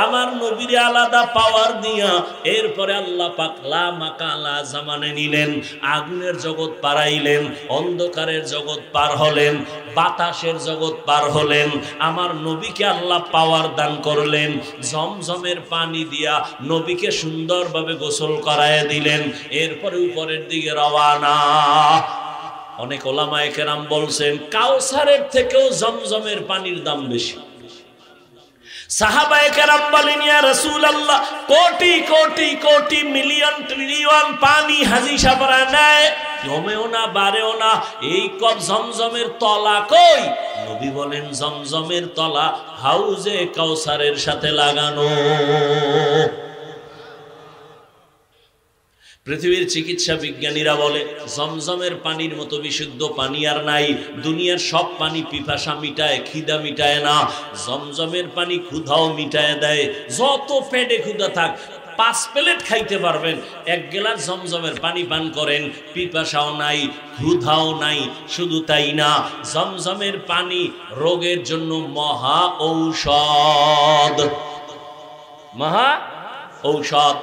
আমার নবীরে আলাদা পাওয়ার দিয়া এরপরে আল্লাহ পাক লা মাকালা জামানে নিলেন, আগুনের জগৎ পারাইলেন, অন্ধকারের জগৎ পার হলেন, বাতাসের জগৎ পার হলেন। আমার নবীকে আল্লাহ পাওয়ার দান করলেন, ঝমঝমের পানি দিয়া নবীকে সুন্দরভাবে গোসল করায় দিলেন, এরপরে উপরের দিকে রওয়ানা। অনেক ওলামায়ে কেরাম বলছেন, কাউসারের থেকেও জমজমের পানির দাম বেশি। সাহাবায়ে কেরাম বলেন, ইয়া রাসূলুল্লাহ, কোটি কোটি কোটি মিলিয়ন ট্রিলিয়ন পানি হাজি সাবরা নেয়, কমেও না বাড়েও না, এই কপ জমজমের তলা কই? নবী বলেন, জমজমের তলা হাউজে কাউসারের সাথে লাগানো। পৃথিবীর চিকিৎসা বিজ্ঞানীরা বলে, জমজমের পানির মতো বিশুদ্ধ পানি আর নাই। দুনিয়ার সব পানি পিপাসা মিটায়, খিদা মিটায় না। জমজমের পানি ক্ষুধাও মিটায় দেয়। যত পেটে ক্ষুধা থাক, 5 প্লেট খাইতে পারবেন, 1 গ্লাস জমজমের পানি পান করেন, পিপাসাও নাই, ক্ষুধাও নাই। শুধু তাই না, জমজমের পানি রোগের জন্য মহা ঔষধ। মহা ঔষধ।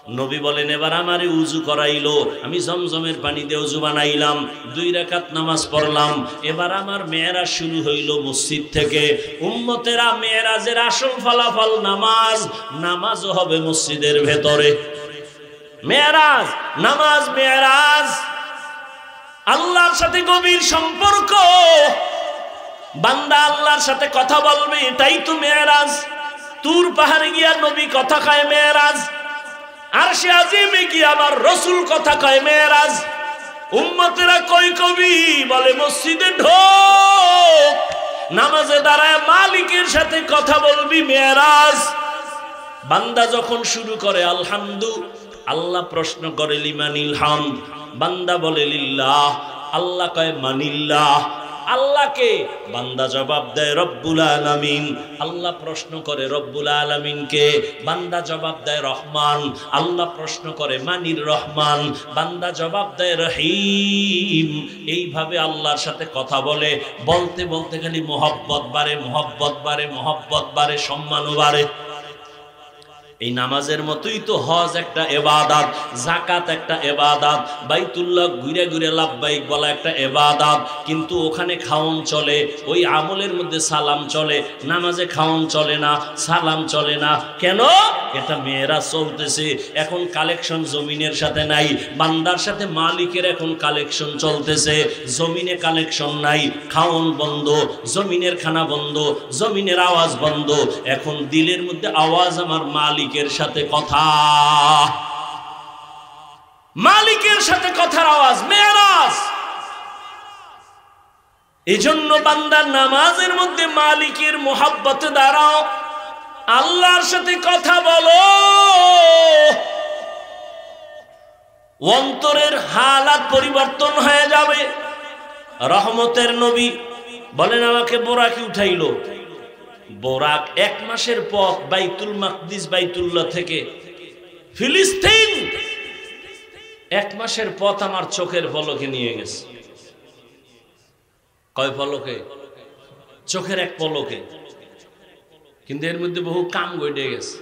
নবী বলেন এবার আমারে উযু করাইলো, আমি জমজমের পানি দিয়ে উযু বানাইলাম, 2 রাকাত নামাজ পড়লাম। এবার আমার মেরাজ শুরু হইল মসজিদ থেকে। উম্মতেরা, মেরাজের আসল ফলাফল নামাজ, নামাজও হবে মসজিদের ভেতরে। মেরাজ, নামাজ, মেরাজ আল্লাহর সাথে গভীর সম্পর্ক। বান্দা আল্লাহর সাথে কথা বলবে, এটাই তো মেরাজ। তুর পাহাড়ে গিয়া নবী কথা কয়, মেরাজ। আরশে আজিমে গিয়া আমার রাসূল কথা কয়, মেরাজ। উম্মতেরা কই কবি বলে মসজিদে ঢোক, নামাজে দাঁড়ায় মালিকের সাথে কথা বলবি, মেরাজ। বান্দা যখন শুরু করে আলহামদু, আল্লাহ প্রশ্ন করে লিমানিল হামদ, বান্দা বলে লিল্লাহ, আল্লাহ কয় মানিল্লাহ। আল্লাহকে বান্দা জবাব দেয় রব্বুল আলামিন। আল্লাহ প্রশ্ন করে রব্বুল আলামিনকে, বান্দা জবাব দেয় রহমান। আল্লাহ প্রশ্ন করে মানির রহমান, বান্দা জবাব দেয় রহিম। এইভাবে আল্লাহর সাথে কথা বলে, বলতে বলতে খালি মোহব্বত বাড়ে, মোহব্বত বাড়ে, মোহব্বত বাড়ে, সম্মানও বাড়ে। এই নামাজের মতোই তো হজ একটা ইবাদত, যাকাত একটা ইবাদত, বাইতুল্লাহ ঘুরে ঘুরে লাব্বাইক বলা একটা ইবাদত। কিন্তু ওখানে খাওন চলে, ওই আমলের মধ্যে সালাম চলে। নামাজে খাওন চলে না, সালাম চলে না। কেন? এটা মেরাজ চলতেছে। এখন কালেকশন জমিনের সাথে নাই, বান্দার সাথে মালিকের এখন কালেকশন চলতেছে। জমিনে কালেকশন নাই, খাওন বন্ধ, জমিনের খানা বন্ধ, জমিনের আওয়াজ বন্ধ। এখন দিলের মধ্যে আওয়াজ আমার মালিক সাথে কথা, মালিকের সাথে কথার আওয়াজ, মেরাজ। এজন্য বান্দার নামাজের মধ্যে মালিকের মোহাব্বতে দাঁড়াও, আল্লাহর সাথে কথা বলো, অন্তরের হালাত পরিবর্তন হয়ে যাবে। রহমতের নবী বলেন আমাকে বোরাকি উঠাইলো। বোরাক 1 মাসের পথ, বাইতুল মাকদিস, বাইতুল্লাহ থেকে ফিলিস্তিন 1 মাসের পথ আমার চোখের পলকে নিয়ে গেছে। কয় পলকে? চোখের এক পলকে। কিন্তু এর মধ্যে বহু কাম গড়ে গেছে।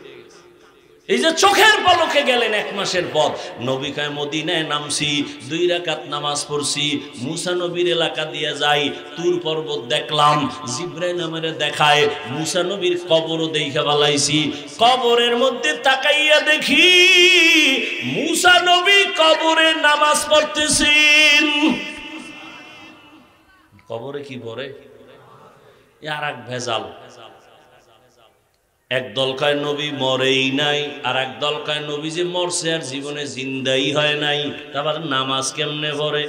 এই যে চোখের পলকে গেলেন 1 মাসের পথ। নবী কয় মদিনায় নামছি, 2 রাকাত নামাজ পড়ছি, মুসা নবীর এলাকা দিয়ে যাই, তুর পর্বত দেখলাম, জিব্রাইল আমারে দেখায়, মুসা নবীর কবরও দেখে বালাইছি। কবরের মধ্যে তাকাইয়া দেখি মুসা নবী কবরে নামাজ পড়তেছেন। কবরে কি পড়ে? আর এক ভেজাল। এক দল কয় নবী মরেই নাই, আর এক দল কয় নবী যে মরছে আর জীবনে জিন্দাই হয় নাই। তারপর নামাজ কেমনে পড়ে?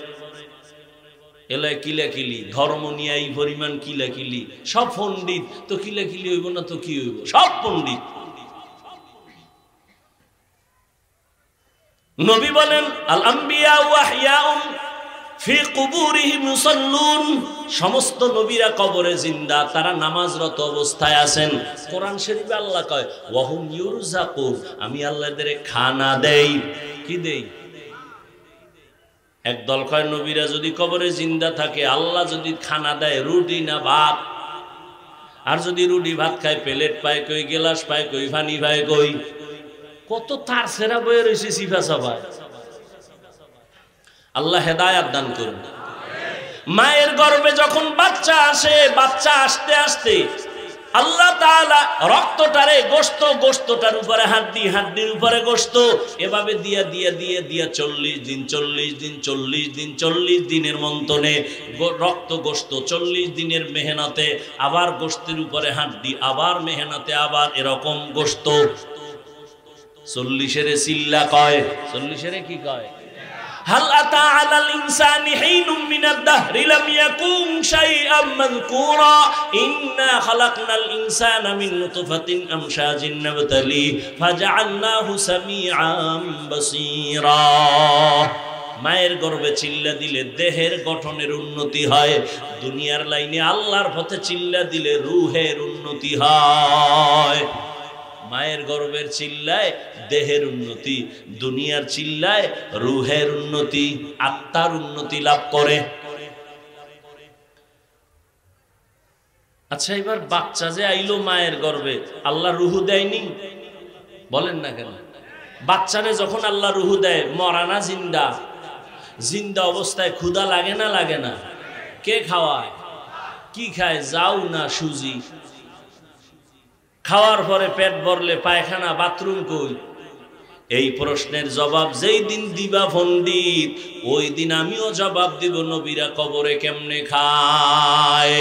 এলাই কিলাকিলি, ধর্ম নিয়ে এই পরিমাণ কিলাকিলি। সব পণ্ডিত তো কিলাকিলি হইব না তো কি হইব? সব পণ্ডিত। নবী বলেন আল আম্বিয়া ওয়াহয়াউন ফি কুবুরিহিম ইউসাল্লুন, সমস্ত নবীরা কবরে জিন্দা, তারা নামাজরত অবস্থায় আছেন। কোরআন শরীফে আল্লাহ কয় ওয়াহুম ইউরজাকুন, আমি আল্লাহ এদের খানা দেই। কি দেই? একদল কয় নবীরা যদি কবরে জিন্দা থাকে, আল্লাহ যদি খানা দেয় রুটি না ভাত, আর যদি রুটি ভাত খায় প্লেট পায় কই, গেলাস পায় কই, পানি পায় কই। কত তার সেরা বয়ে রয়েছে সিফা সবাই। আল্লাহ হেদায়াত দান করুন। মায়ের গর্ভে যখন বাচ্চা আসে, বাচ্চা আসতে আসতে আল্লাহ তাআলা রক্তটারে গোশত, গোশতটার উপরে হাড্ডি, হাড্ডির উপরে গোশত, এভাবে দিয়া দিয়া দিয়া দিয়া 40 দিন 40 দিন 40 দিন 40 দিনের মন্তনে রক্ত গোশত, 40 দিনের মেহনতে আবার গোশতের উপরে হাড্ডি, আবার মেহনতে আবার এরকম গোশত। 40 চিল্লা কয়, 40 কি কয়? হাল আতা আলাল ইনসানি হিনুম মিনাদ দাহরি লাম ইয়াকুন শাইআম মাযকুরা ইন্না খালাকনাল ইনসানা মিন নুতফাতিন আমশাজিন নাবতালি ফাজআলনাহু সামিআম বাসীরা। মায়ের গর্ভে চিল্লা দিলে দেহের গঠনের উন্নতি হয়, দুনিয়ার লাইনে আল্লাহর পথে চিল্লা দিলে রূহের উন্নতি হয়। মায়ের গর্ভের চিল্লায় দেহের উন্নতি, দুনিয়ার চিল্লায় রূহের উন্নতি, আত্মার উন্নতি লাভ করে। আচ্ছা, এবার বাচ্চা যে আইলো মায়ের গর্ভে, আল্লাহ রূহ দেয়নি? বলেন না কেন? বাচ্চারে যখন আল্লাহ রুহু দেয়, মরা না জিন্দা, জিন্দা অবস্থায় ক্ষুধা লাগে না লাগে না? কে খাওয়ায়? কি খায়? যাও না সুজি। খাওয়ার পরে পেট ভরলে পায়খানা, বাথরুম কই? এই প্রশ্নের জবাব যেই দিন দিবা পণ্ডিত, ওই দিন আমিও জবাব দিব নবীরা কবরে কেমনে খায়।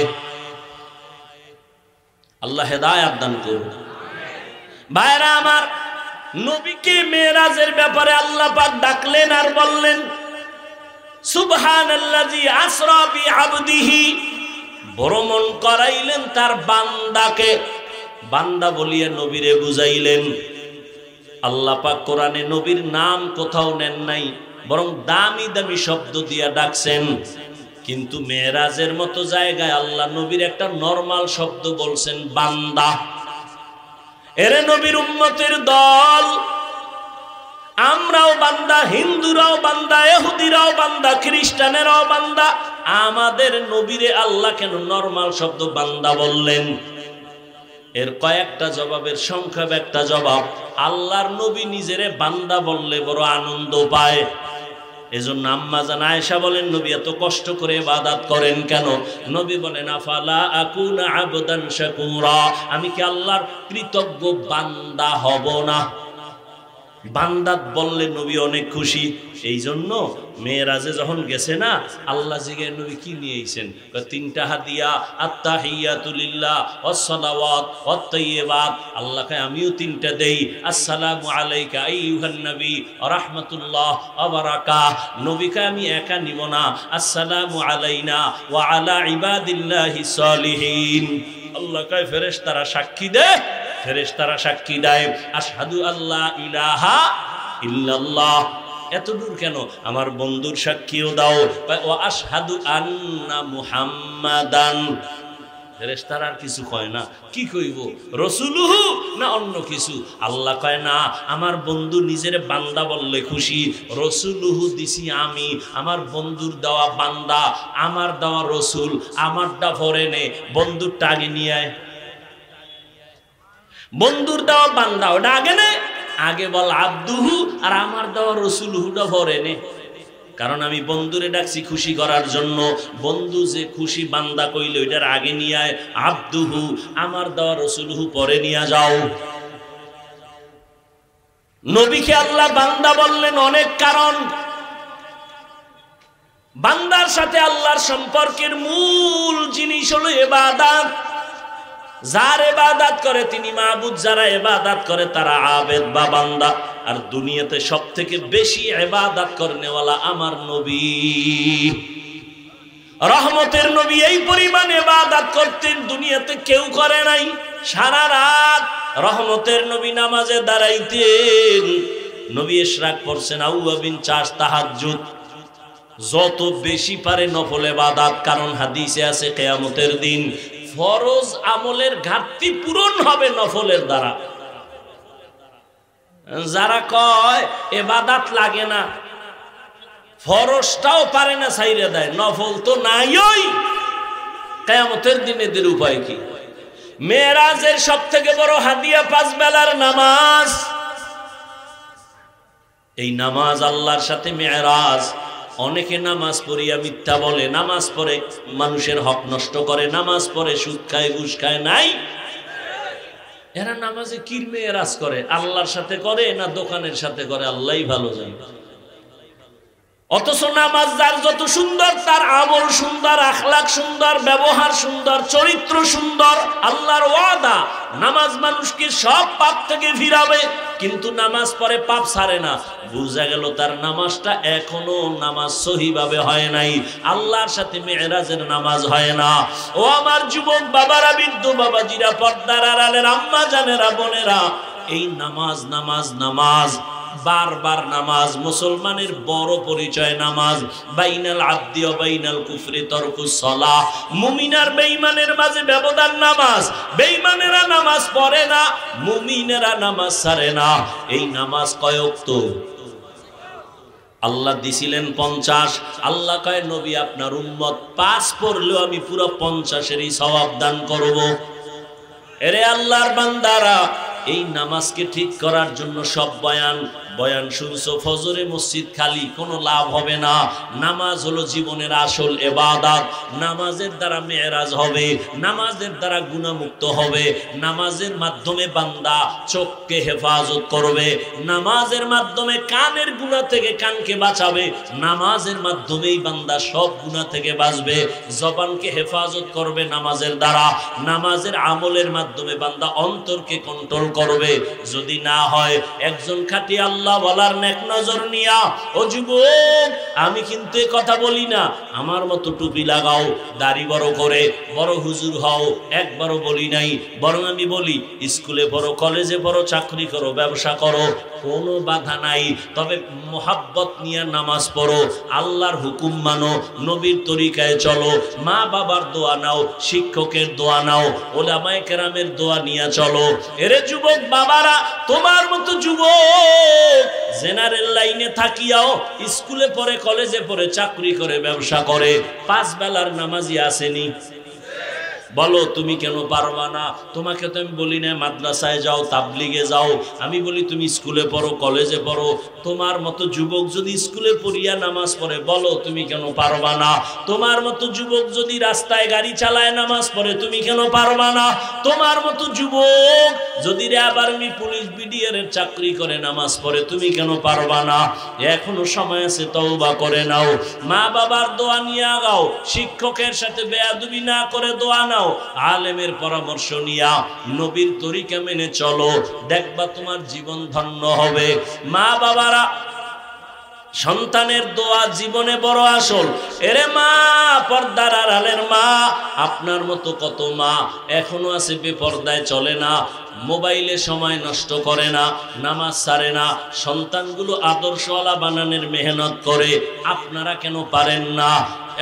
আল্লাহ হেদায়েত দান করুন। ভাইরা আমার, নবীকে মেরাজের ব্যাপারে আল্লাহ পাক ডাকলেন আর বললেন সুবহানাল্লাযী আসরা বিআবদিহি, ভ্রমণ করাইলেন তার বান্দাকে। বান্দা বলিয়া নবীরে বুঝাইলেন। আল্লাহ পাক কোরআনে নবীর নাম কোথাও নেন নাই, বরং দামি দামি শব্দ দিয়া ডাকছেন। কিন্তু মেরাজের মতো জায়গায় আল্লাহ নবীর একটা নরমাল শব্দ বলছেন, বান্দা। এরে নবীর উম্মতের দল, আমরাও বান্দা, হিন্দুরাও বান্দা, ইহুদিরাও বান্দা, খ্রিস্টানেরাও বান্দা। আমাদের নবীরে আল্লাহ কেন নরমাল শব্দ বান্দা বললেন? এর কয়েকটা জবাবের সংক্ষেপ একটা জবাব, আল্লাহর নবী নিজেরে বান্দা বললে বড় আনন্দ পায়। এজন্য আম্মা জান আয়েশা বলেন, নবী এত কষ্ট করে ইবাদত করেন কেন? নবী বলেন, আফালা আকুনা আবদান শাকুরা, আমি কি আল্লাহর কৃতজ্ঞ বান্দা হব না? বান্দাত বললে নবী অনেক খুশি। এই জন্য মেরাজে যখন গেছে না, আল্লাহ জিগে নবী কি নিয়ে আইছেন? তিনটা হাদিয়া, আত্তাহিয়াতু লিল্লাহ ওয়াস সালাওয়াত ওয়াত তাইয়্যিবাত। আল্লাহকে আমিও তিনটা দেই, আসসালামু আলাইকা আইয়ুহান নবী ওয়া রাহমাতুল্লাহ ওয়া বারাকাহ। নবীকে আমি একা নিব না, আসসালামু আলাইনা ওয়া আলা ইবাদিল্লাহিস সালিহিন। আল্লাহ কয় ফেরেশতারা সাক্ষী দে, ফেরেশতারা সাক্ষী দেয়, আশহাদু আল্লা ইলাহা ইল্লাল্লাহ। এত দূর কেন? আমার বন্ধুর সাক্ষীও দাও। ওয়া আশহাদু আন্না মুহাম্মাদান। ফেরেশতারা আর কিছু কয় না, কি কইব? রাসূলুহু না অন্য কিছু? আল্লাহ কয় না, আমার বন্ধু নিজের বান্দা বললে খুশি, রাসূলুহু দিছি আমি, আমার বন্ধুর দেওয়া বান্দা, আমার দেওয়া রাসূল, আমারটা পরে নে, বন্ধুরটা আগে নিয়ে আয়। বন্ধুর দেওয়া বান্দা ওটা আগে নে, আগে বল আব্দুহু, আর আমার দেওয়া রাসূলুহুটা পরে নে। কারণ আমি বন্ধুরে ডাকছি খুশি করার জন্য। বন্ধু যে খুশি বান্দা কইলে ওইটার আগে নিয়ে আয়, আব্দুহু, আমার দেওয়া রাসূলুহু পরে নিয়ে যাও। নবীকে আল্লাহ বান্দা বললেন অনেক কারণ। বান্দার সাথে আল্লাহর সম্পর্কের মূল জিনিস হলো ইবাদত। যার ইবাদত করে তিনি মাবুদ, যারা ইবাদত করে তারা আবেদ বা বান্দা। আর দুনিয়াতে সবথেকে বেশি ইবাদত করনেওয়ালা আমার নবী। রহমতের নবী এই পরিমাণ ইবাদত করতেন, দুনিয়াতে কেউ করে নাই। সারা রাত রহমতের নবী নামাজে দাঁড়াইতেন। নবী ইশরাক পড়ছেন, আউয়াবিন, চাষ, তাহাজ্জুদ, যত বেশি পারে নফল ইবাদত। কারণ হাদিসে আছে কিয়ামতের দিন ফরজ আমলের ঘাটতি পূরণ হবে নফলের দ্বারা। যারা কয় ইবাদত লাগে না, ফরজটাও পারে না, ছাইরে দেয়, নফল তো নাইই, কিয়ামতের দিন এদের উপায় কি? মেরাজের সবথেকে বড় হাদিয়া 5 বেলার নামাজ। এই নামাজ আল্লাহর সাথে মেরাজ। অনেকে নামাজ পড়িয়া মিথ্যা বলে, নামাজ পড়ে মানুষের হক নষ্ট করে, নামাজ পড়ে সুদ খায়, ঘুষ খায়। নাই, এরা নামাজে কি মেরাজ করে? আল্লাহর সাথে করে না দোকানের সাথে করে? আল্লাহই ভালো জানে। অথচ নামাজ যার যত সুন্দর, তার আমল সুন্দর, আখলাক সুন্দর, ব্যবহার সুন্দর, চরিত্র সুন্দর। আল্লাহর ওয়াদা, নামাজ মানুষকে সব পাপ থেকে ফিরাবে। কিন্তু নামাজ পড়ে পাপ ছাড়ে না, বুঝা গেল তার নামাজটা এখনো নামাজ সহিভাবে হয় নাই। আল্লাহর সাথে মেরাজের নামাজ হয় না। ও আমার যুবক বাবারা, বৃদ্ধ বাবাজিরা, পর্দার আড়ালের আম্মা জানেরা, বোনেরা, এই নামাজ নামাজ নামাজ, বারবার নামাজ মুসলমানের বড় পরিচয়। নামাজ বাইনাল আবদি ওয়া বাইনাল কুফরি তারকুস সালাহ। মুমিন আর বেঈমানের মাঝে ব্যবধান নামাজ। বেঈমানেরা নামাজ পড়ে না, মুমিনেরা নামাজ ছাড়ে না। এই নামাজ কয় ওয়াক্ত? আল্লাহ দিছিলেন 50। আল্লাহ কয় নবী আপনার উম্মত 5 পড়লেও আমি পুরো 50-এরই সওয়াব দান করব। এরে আল্লাহর বান্দারা, এই নামাজকে ঠিক করার জন্য সব বয়ান বয়ান শুনছো, ফজরে মসজিদ খালি, কোনো লাভ হবে না। নামাজ হলো জীবনের আসল ইবাদত। নামাজের দ্বারা মেরাজ হবে, নামাজের দ্বারা গুনাহমুক্ত হবে। নামাজের মাধ্যমে বান্দা চোখকে হেফাজত করবে, নামাজের মাধ্যমে কানের গুনাহ থেকে কানকে বাঁচাবে, নামাজের মাধ্যমেই বান্দা সব গুনাহ থেকে বাঁচবে। জবানকে হেফাজত করবে নামাজের দ্বারা, নামাজের আমলের মাধ্যমে বান্দা অন্তরকে কন্ট্রোল করবে। যদি না হয় একজন খাঁটি আল্লাহ ওয়ালার নেক নজর নিয়া, ও যুবক আমি কিন্তু এই কথা বলি না আমার মতো টুপি লাগাও, দাড়ি বড় করে বড় হুজুর হও, একবারও বলি নাই। বরং আমি বলি স্কুলে পড়ো, কলেজে পড়ো, চাকরি করো, ব্যবসা করো, কোনো বাধা নাই। তবে মোহাব্বত নিয়ে নামাজ পড়ো, আল্লাহর হুকুম মানো, নবীর তরিকায় চলো, মা বাবার দোয়া নাও, শিক্ষকের দোয়া নাও, ওলামায়ে কেরামের দোয়া নিয়ে চলো। এরে যুবক বাবারা, তোমার মতো যুবক জেনারেল লাইনে থাকিয়াও স্কুলে পড়ে, কলেজে পড়ে, চাকরি করে, ব্যবসা করে, 5 বেলার নামাজি আসেনি? বলো তুমি কেন পারবা না? তোমাকে তো আমি বলি না মাদ্রাসায় যাও, তাবলিগে যাও, আমি বলি তুমি স্কুলে পড়ো, কলেজে পড়ো। তোমার মতো যুবক যদি স্কুলে পড়িয়া নামাজ পড়ে, বলো তুমি কেন পারবা না? তোমার মতো যুবক যদি রাস্তায় গাড়ি চালায় নামাজ পড়ে, তুমি কেন পারবা না? তোমার মতো যুবক যদি র্যাব, আর্মি, পুলিশ, বিডিআর এর চাকরি করে নামাজ পড়ে, তুমি কেন পারবা না? এখনো সময় আছে, তওবা করে নাও, মা বাবার দোয়া নিয়ে আগাও, শিক্ষকের সাথে বেয়াদবি না করে দোয়া নাও, আলেমের পরামর্শ নিয়া নবীর তরিকা মেনে চলো, দেখবা তোমার জীবন ধন্য হবে। মা বাবারা, সন্তানের দোয়া জীবনে বড় আসল। এরে মা, পর্দার আড়ালের মা, আপনার মতো কত মা এখনো আছে বেপর্দায় চলে না, মোবাইলে সময় নষ্ট করে না, নামাজ ছাড়ে না, সন্তানগুলো আদর্শওয়ালা বানানোর মেহনত করে। আপনারা কেন পারেন না?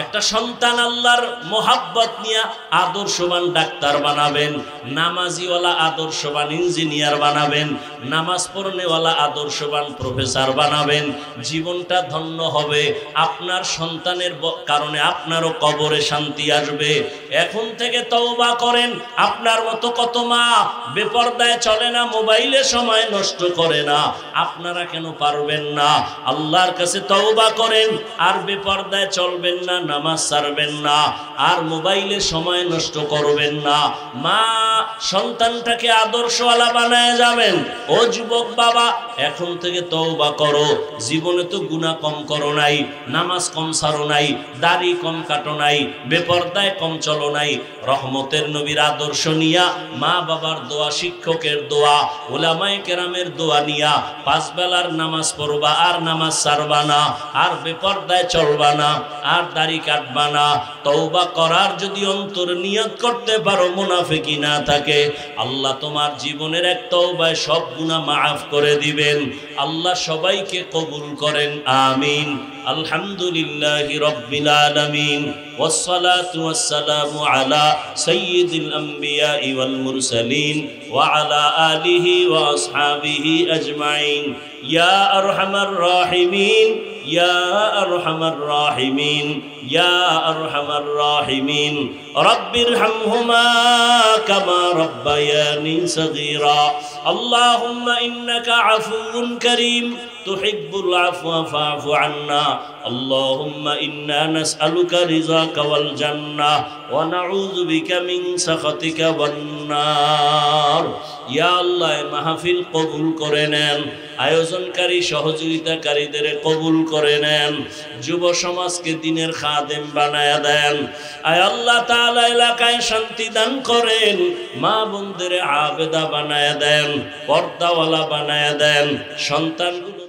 একটা সন্তান আল্লাহর মোহাব্বত নিয়ে আদর্শবান ডাক্তার বানাবেন, নামাজিওয়ালা আদর্শবান ইঞ্জিনিয়ার বানাবেন, নামাজ পড়নেওয়ালা আদর্শবান প্রফেসর বানাবেন, জীবনটা ধন্য হবে। আপনার সন্তানের কারণে আপনারও কবরে শান্তি আসবে। এখন থেকে তওবা করেন। আপনার মতো কত মা বেপরদায় চলে না, মোবাইলে সময় নষ্ট করে না, আপনারা কেন পারবেন না? আল্লাহর কাছে তওবা করেন, আর বেপরদায় চলবেন না, নামাজ ছাড়বেন না, আর মোবাইলে সময় নষ্ট করবেন না। মা সন্তানটাকে আদর্শওয়ালা বানায় যাবেন। ও যুবক বাবা, এখন থেকে তওবা করো। জীবনে তো গুনাহ কম করো নাই, নামাজ কম ছাড়ো নাই, দাড়ি কম কাটো নাই, বেপরদায় কম চলো নাই। রহমতের নবীর আদর্শ নিয়া, মা বাবার দোয়া, শিক্ষকের দোয়া, ওলামায়ে কেরামের দোয়া নিয়া 5 বেলার নামাজ পড়বা, আর নামাজ ছাড়বা না, আর বেপরদায় চলবা না, আর দাড়ি কাটবা না। তওবা করার যদি অন্তর নিয়ত করতে পারো, মুনাফিকি না থাকে, আল্লাহ তোমার জীবনের এক তওবায় সব গুনাহ মাফ করে দিবেন। আল্লাহ সবাইকে কবুল করেন, আমিন। আলহামদুলিল্লাহি রাব্বিল আলামিন, ওয়াসসালাতু ওয়াসসালামু আলা সাইয়্যিদিল আমবিয়া ওয়াল মুরসালিন ওয়া আলা আলিহি ওয়া আসহাবিহি আজমাইন। ইয়া আরহামার রাহিমিন, ইয়া আরহামার রাহিমিন, ইয়া আরহামার রাহিমিন। রব্বিরহামহুমা কামা রাব্বায়ানি সগীরা। আল্লাহুম্মা ইন্নাকা আফুউন কারীম তুহিব্বুল আফওয়া ফা'ফু আন্না। আল্লাহুম্মা ইন্না নাসআলুকা রিযাকা ওয়াল জান্নাহ ওয়া নাউযু বিকা মিন সাখাতিকা ওয়ান নার। ইয়া আল্লাহ, মাহফিল কবুল করে নেন, আয়োজনকারী সহযোগিতাকারীদের কবুল করে নেন, যুব সমাজকে দ্বীনের খাদেম বানায়া দেন। আয় আল্লাহ তাআলা, এলাকায় শান্তি দান করেন, মা বোনদের আবেদা বানায়া দেন, পর্দাওয়ালা বানায়া দেন, সন্তানগুলো